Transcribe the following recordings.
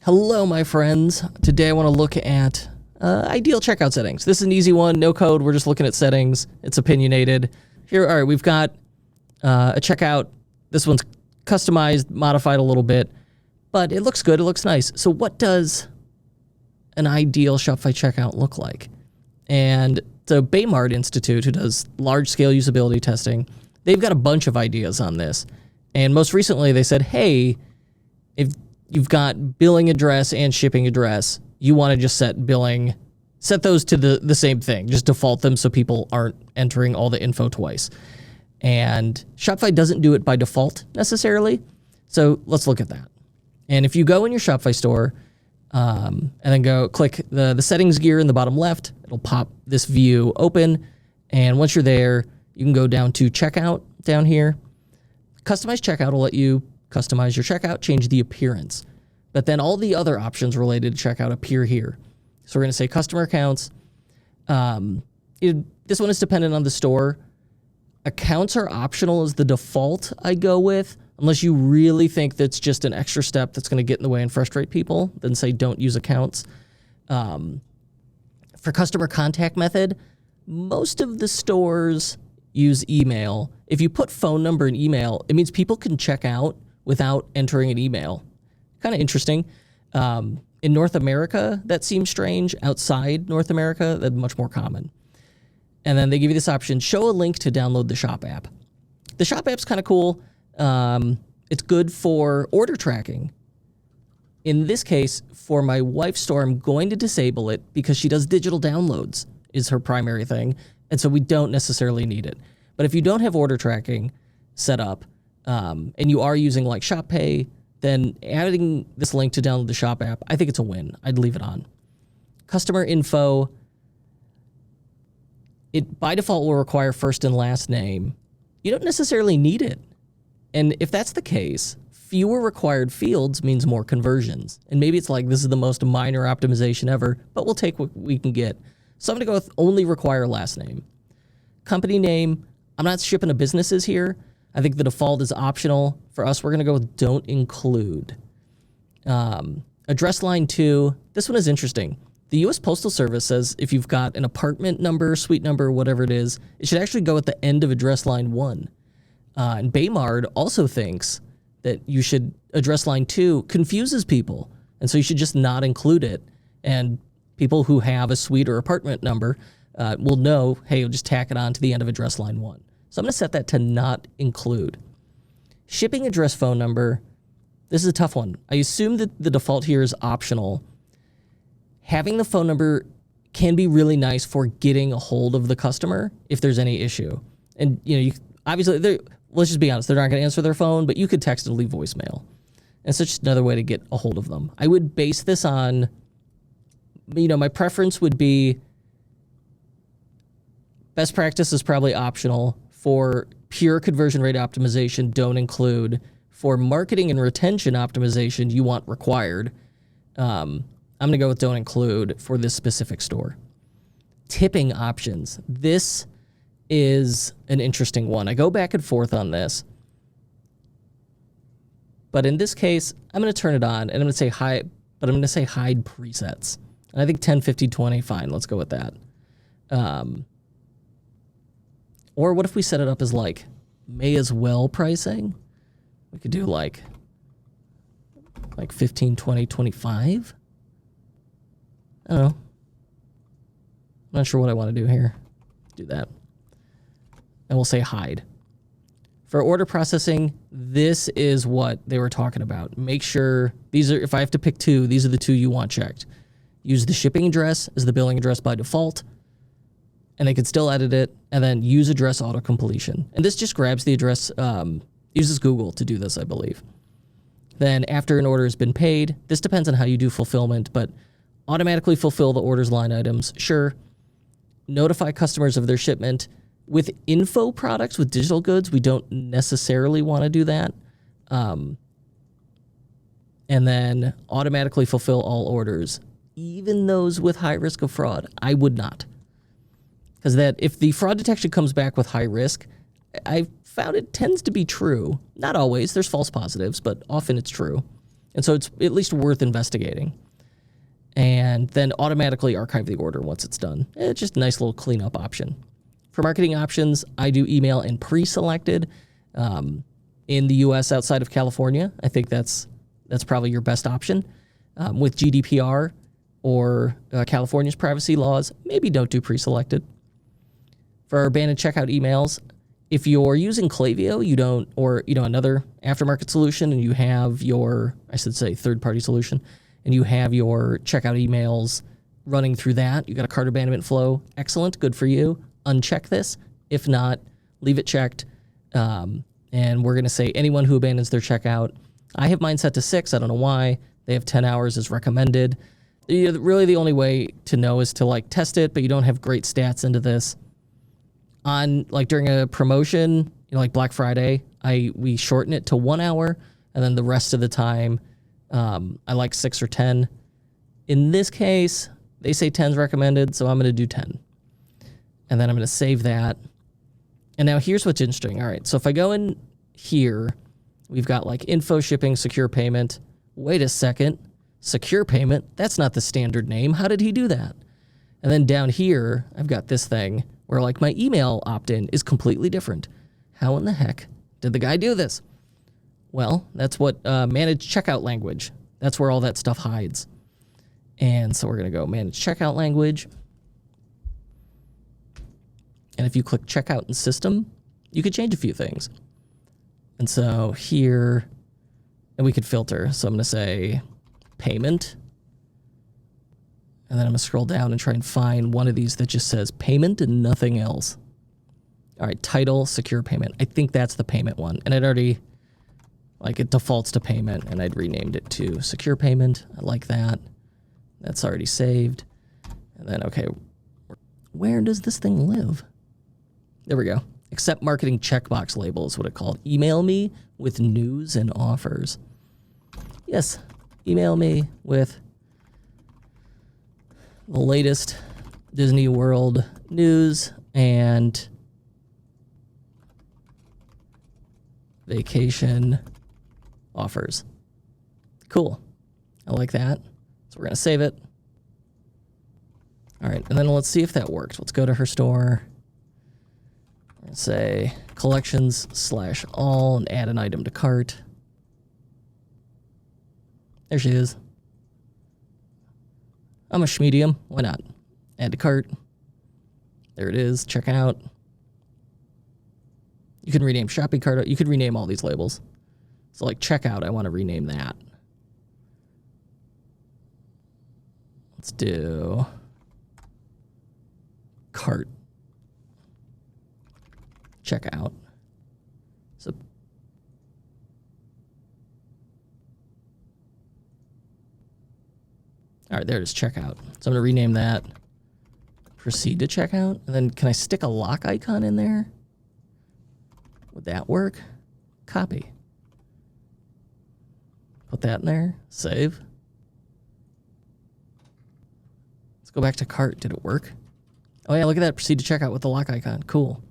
Hello, my friends. Today I want to look at ideal checkout settings. This is an easy one, no code. We're just looking at settings. It's opinionated. Here, all right, we've got a checkout. This one's customized, modified a little bit, but it looks good. It looks nice. So what does an ideal Shopify checkout look like? And the Baymard Institute, who does large-scale usability testing, they've got a bunch of ideas on this. And most recently, they said, hey, if you've got billing address and shipping address, you want to just set those to the same thing. Just default them so people aren't entering all the info twice. And Shopify doesn't do it by default necessarily. So let's look at that. And if you go in your Shopify store and then go click the settings gear in the bottom left, it'll pop this view open. And once you're there, you can go down to checkout down here. Customize checkout will let you customize your checkout, change the appearance. But then all the other options related to checkout appear here. So we're going to say customer accounts. This one is dependent on the store. Accounts are optional as the default I go with, unless you really think that's just an extra step that's going to get in the way and frustrate people. Then say don't use accounts. For customer contact method, most of the stores use email. If you put phone number and email, it means people can check out without entering an email. Kind of interesting. In North America, that seems strange. Outside North America, that's much more common. And then they give you this option, show a link to download the Shop app. The Shop app's kind of cool. It's good for order tracking. In this case, for my wife's store, I'm going to disable it because she does digital downloads is her primary thing. And so we don't necessarily need it. But if you don't have order tracking set up and you are using like Shop Pay, then adding this link to download the Shop app, I think it's a win. I'd leave it on. Customer info, it by default will require first and last name. You don't necessarily need it. And if that's the case, fewer required fields means more conversions. And maybe it's like this is the most minor optimization ever, but we'll take what we can get. So I'm going to go with only require last name. Company name, I'm not shipping to businesses here. I think the default is optional. For us, we're going to go with don't include. Address line 2, this one is interesting. The U.S. Postal Service says if you've got an apartment number, suite number, whatever it is, it should actually go at the end of address line 1. And Baymard also thinks that you should address line 2 confuses people. And so you should just not include it. And people who have a suite or apartment number will know, hey, you'll just tack it on to the end of address line 1. So I'm going to set that to not include. Shipping address phone number, this is a tough one. I assume that the default here is optional. Having the phone number can be really nice for getting a hold of the customer if there's any issue. And obviously, let's just be honest, they're not going to answer their phone, but you could text and leave voicemail. And it's just another way to get a hold of them. I would base this on, my preference would be best practice is probably optional. For pure conversion rate optimization, don't include. For marketing and retention optimization, you want required. I'm going to go with don't include for this specific store. Tipping options. This is an interesting one. I go back and forth on this. But in this case, I'm going to turn it on and I'm going to say hide, but I'm going to say hide presets. And I think 10, 50, 20, fine. Let's go with that. Or what if we set it up as like may as well pricing? We could do like 15, 20, 25. I don't know. I'm not sure what I want to do here. Do that. And we'll say hide. For order processing, this is what they were talking about. Make sure if I have to pick 2, these are the 2 you want checked. Use the shipping address as the billing address by default. And they could still edit it, and then use address auto-completion. And this just grabs the address, uses Google to do this, I believe. Then after an order has been paid, this depends on how you do fulfillment, but automatically fulfill the order's line items, sure. Notify customers of their shipment. With info products, with digital goods, we don't necessarily want to do that. And then automatically fulfill all orders, even those with high risk of fraud. I would not. Because that if the fraud detection comes back with high risk, I found it tends to be true. Not always. There's false positives, but often it's true. And so it's at least worth investigating. And then automatically archive the order once it's done. It's just a nice little cleanup option. For marketing options, I do email and pre-selected. In the US outside of California, I think that's probably your best option. With GDPR or California's privacy laws, maybe don't do pre-selected. For abandoned checkout emails, if you're using Klaviyo, you don't, or another aftermarket solution, and you have your, I should say, third-party solution, and you have your checkout emails running through that, you got a cart abandonment flow, excellent, good for you. Uncheck this. If not, leave it checked. And we're going to say anyone who abandons their checkout. I have mine set to 6. I don't know why. They have 10 hours as recommended. Really, the only way to know is to test it, but you don't have great stats into this. On during a promotion, like Black Friday, we shorten it to 1 hour, and then the rest of the time, I like 6 or 10. In this case, they say 10 is recommended, so I'm going to do 10. And then I'm going to save that. And now here's what's interesting. All right, so if I go in here, we've got info, shipping, secure payment. Wait a second. Secure payment? That's not the standard name. How did he do that? And then down here, I've got this thing where my email opt-in is completely different. How in the heck did the guy do this? Well, that's what manage checkout language. That's where all that stuff hides. And so we're going to go manage checkout language. And if you click checkout in system, you could change a few things. And so here, and we could filter. So I'm going to say payment. And then I'm going to scroll down and try and find one of these that just says payment and nothing else. All right, title, secure payment. I think that's the payment one. And it already, it defaults to payment, and I'd renamed it to secure payment. I like that. That's already saved. And then, okay, where does this thing live? There we go. Accept marketing checkbox label is what it called. Email me with news and offers. Yes, email me with the latest Disney World news and vacation offers. Cool. I like that. So we're going to save it. All right, and then let's see if that worked. Let's go to her store. And say collections/all and add an item to cart. There she is. I'm a schmedium. Why not? Add to cart. There it is. Check out. You can rename shopping cart. You could rename all these labels. So checkout, I want to rename that. Let's do cart. Checkout. So all right, there it is, checkout. So I'm going to rename that proceed to checkout. And then can I stick a lock icon in there? Would that work? Copy. Put that in there. Save. Let's go back to cart. Did it work? Oh yeah, look at that. Proceed to checkout with the lock icon. Cool.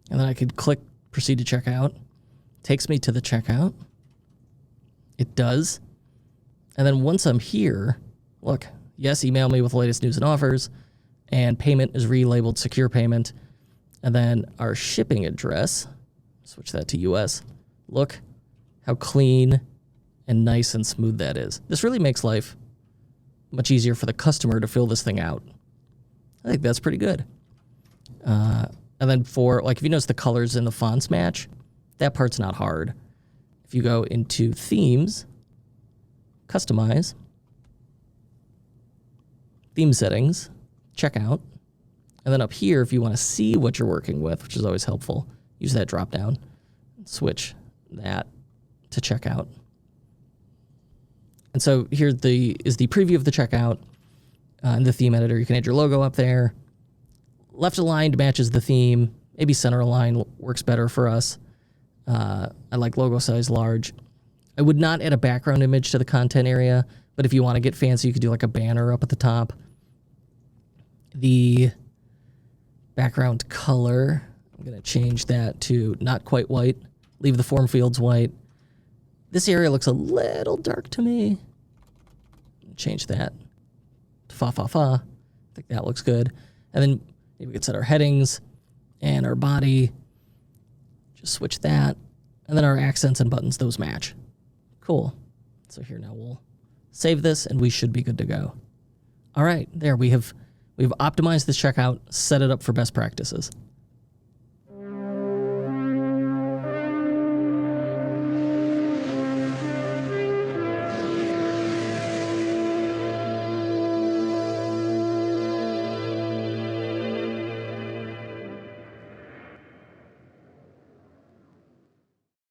And then I could click proceed to checkout. Takes me to the checkout. It does. And then once I'm here, look, yes, email me with the latest news and offers. And payment is relabeled secure payment. And then our shipping address, switch that to US. Look how clean and nice and smooth that is. This really makes life much easier for the customer to fill this thing out. I think that's pretty good. And then for, if you notice the colors and the fonts match, that part's not hard. If you go into themes, customize, theme settings, checkout, and then up here, if you want to see what you're working with, which is always helpful, use that drop down, switch that to checkout. And so here is the preview of the checkout in the theme editor. You can add your logo up there. Left aligned matches the theme. Maybe center align works better for us. I like logo size large. I would not add a background image to the content area, but if you want to get fancy, you could do a banner up at the top. The background color, I'm going to change that to not quite white. Leave the form fields white. This area looks a little dark to me. Change that to fa fa fa. I think that looks good. And then maybe we could set our headings and our body. Just switch that. And then our accents and buttons, those match. Cool. So here now we'll save this and we should be good to go. All right, there we've optimized this checkout, set it up for best practices.